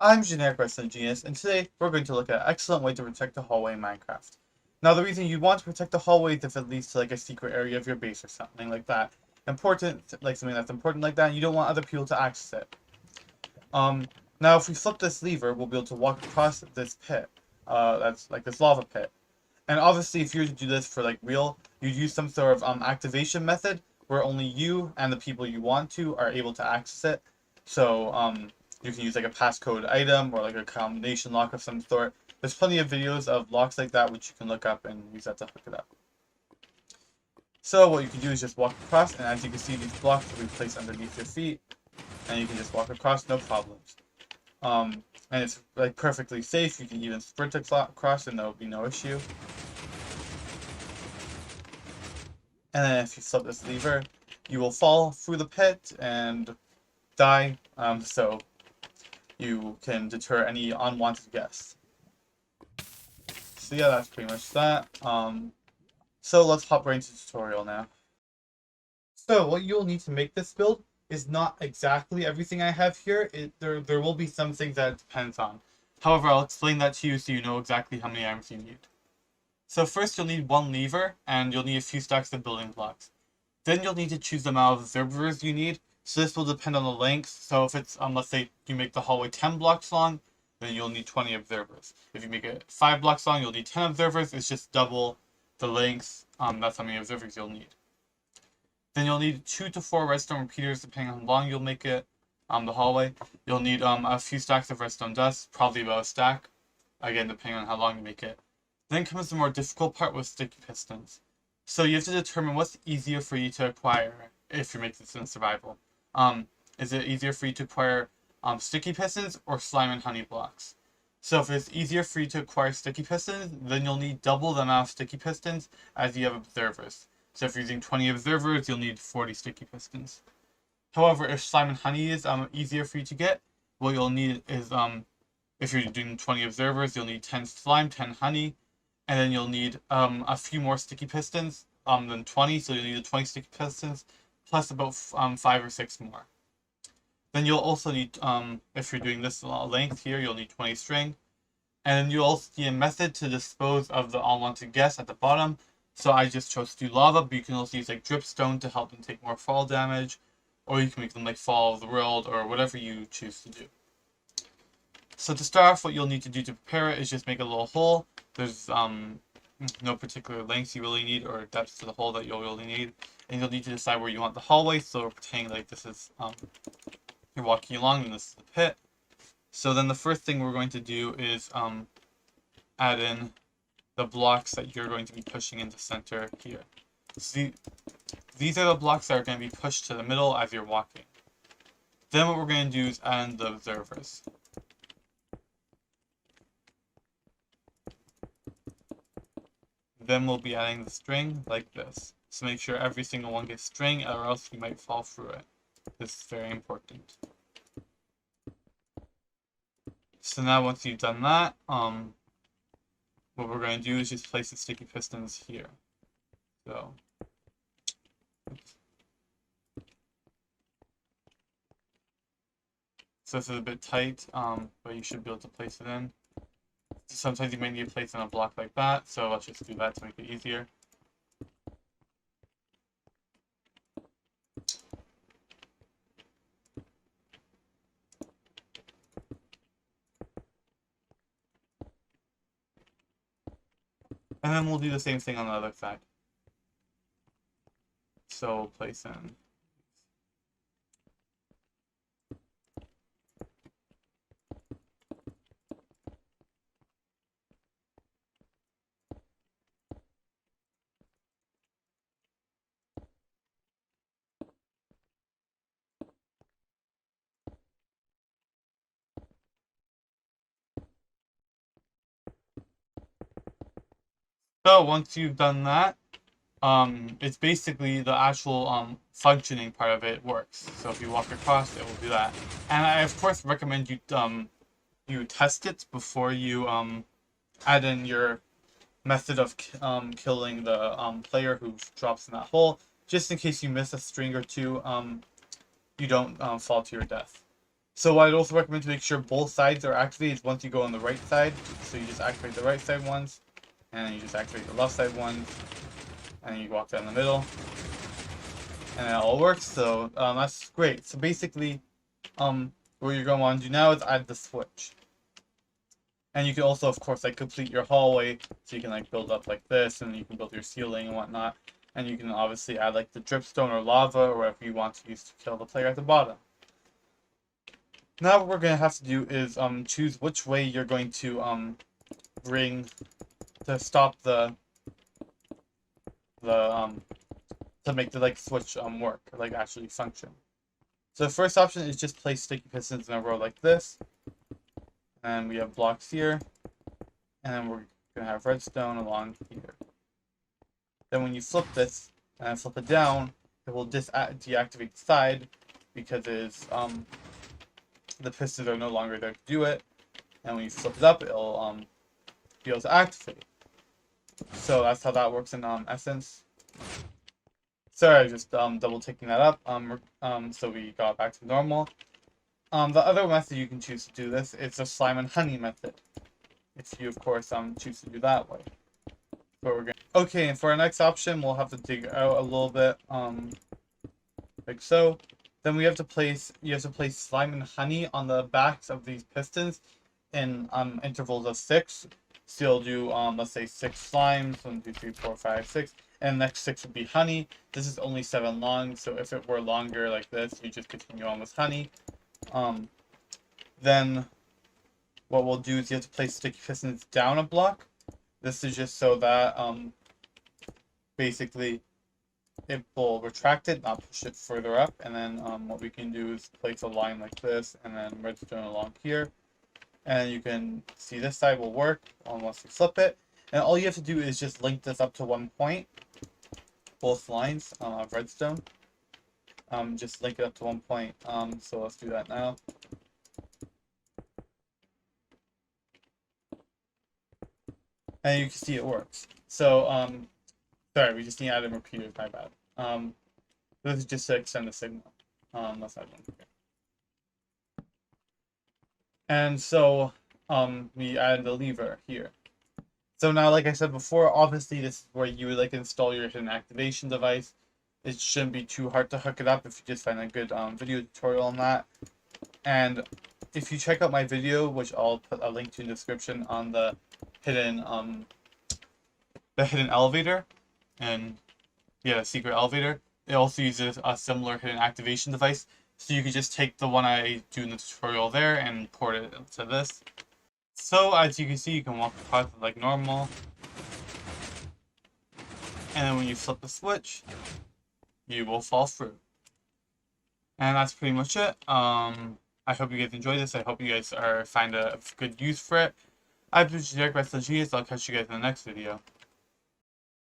I'm Generic Redstone Genius, and today we're going to look at an excellent way to protect the hallway in Minecraft. Now, the reason you want to protect the hallway is if it leads to like a secret area of your base or something like that. Something that's important like that, and you don't want other people to access it. Um, Now if we flip this lever, we'll be able to walk across this pit. That's like this lava pit. And obviously, if you were to do this for like real, you'd use some sort of activation method where only you and the people you want to are able to access it. So you can use like a passcode item or like a combination lock of some sort. There's plenty of videos of locks like that which you can look up and use that to hook it up. So what you can do is just walk across, and as you can see, these blocks will be placed underneath your feet, and you can just walk across, no problems. And it's like perfectly safe. You can even sprint across and there will be no issue. And then if you flip this lever, you will fall through the pit and die. So you can deter any unwanted guests. So yeah, that's pretty much that. So let's hop right into the tutorial now. So what you'll need to make this build is not exactly everything I have here. There will be some things that it depends on. However, I'll explain that to you so you know exactly how many items you need. So first you'll need one lever, and you'll need a few stacks of building blocks. Then you'll need to choose the amount of observers you need. So this will depend on the length. So if it's, let's say you make the hallway 10 blocks long, then you'll need 20 observers. If you make it 5 blocks long, you'll need 10 observers. It's just double the length. That's how many observers you'll need. Then you'll need 2 to 4 redstone repeaters depending on how long you'll make it, the hallway. You'll need a few stacks of redstone dust, probably about a stack, again depending on how long you make it. Then comes the more difficult part with sticky pistons. So you have to determine what's easier for you to acquire if you're making this in survival. Is it easier for you to acquire sticky pistons or slime and honey blocks? So if it's easier for you to acquire sticky pistons, then you'll need double the amount of sticky pistons as you have observers. So if you're using 20 observers, you'll need 40 sticky pistons. However, if slime and honey is easier for you to get, what you'll need is, if you're doing 20 observers, you'll need 10 slime, 10 honey, and then you'll need a few more sticky pistons than 20, so you'll need 20 sticky pistons, plus about 5 or 6 more. Then you'll also need, if you're doing this length here, you'll need 20 string, and then you'll also need a method to dispose of the unwanted guests at the bottom. So I just chose to do lava, but you can also use like dripstone to help them take more fall damage, or you can make them like fall of the world, or whatever you choose to do. So to start off, what you'll need to do to prepare it is just make a little hole. There's no particular length you really need or depth to the hole that you'll really need, and you'll need to decide where you want the hallway. So we're pretending like this is you're walking along and this is the pit. So then the first thing we're going to do is add in the blocks that you're going to be pushing into center here. See, these are the blocks that are going to be pushed to the middle as you're walking. Then what we're going to do is add in the observers. Then we'll be adding the string like this. So make sure every single one gets string, or else you might fall through it. This is very important. So now once you've done that, what we're going to do is just place the sticky pistons here. So, oops. So this is a bit tight, but you should be able to place it in. Sometimes you might need to place in a block like that, so let's just do that to make it easier. And then we'll do the same thing on the other side. So we'll place in. So once you've done that, it's basically the actual functioning part of it works. So if you walk across, it will do that. And I of course recommend you test it before you add in your method of killing the player who drops in that hole, just in case you miss a string or two, you don't fall to your death. So what I'd also recommend to make sure both sides are activated is once you go on the right side, so you just activate the right side ones, and then you just activate the left side ones, and then you walk down the middle, and it all works. So that's great. So basically, what you're going to want to do now is add the switch. And you can also, of course, like complete your hallway, so you can like build up like this, and you can build your ceiling and whatnot. And you can obviously add like the dripstone or lava or whatever you want to use to kill the player at the bottom. Now what we're gonna have to do is choose which way you're going to bring to stop the to make the like switch work, like actually function. So the first option is just place sticky pistons in a row like this. And we have blocks here. And then we're gonna have redstone along here. Then when you flip this and flip it down, it will deactivate the side because it is the pistons are no longer there to do it. And when you flip it up, it'll be able to activate. So that's how that works in essence. Sorry, just double ticking that up. So we got back to normal. The other method you can choose to do this is the slime and honey method. If you, of course, choose to do that way. Okay, and for our next option, we'll have to dig out a little bit, like so. Then you have to place slime and honey on the backs of these pistons in intervals of 6. So you'll do let's say 6 slimes, 1, 2, 3, 4, 5, 6, and the next 6 would be honey. This is only 7 long, so if it were longer like this, you just continue on with honey. Then what we'll do is you have to place sticky pistons down a block. This is just so that basically it will retract it, not push it further up. And then what we can do is place a line like this, and then redstone along here. And you can see this side will work unless you flip it. And all you have to do is just link this up to one point, both lines of redstone. Just link it up to one point. So let's do that now. And you can see it works. So, sorry, we just need to add in repeaters, my bad. This is just to extend the signal. Let's add one here. And so, we added the lever here. So now, like I said before, obviously this is where you would like install your hidden activation device. It shouldn't be too hard to hook it up if you just find a good video tutorial on that. And if you check out my video, which I'll put a link to in the description on the hidden elevator, and yeah, secret elevator, it also uses a similar hidden activation device. So you could just take the one I do in the tutorial there and port it to this. So as you can see, you can walk across it like normal. And then when you flip the switch, you will fall through. And that's pretty much it. I hope you guys enjoy this. I hope you guys find a good use for it. I've been Generic Redstone Genius. I'll catch you guys in the next video.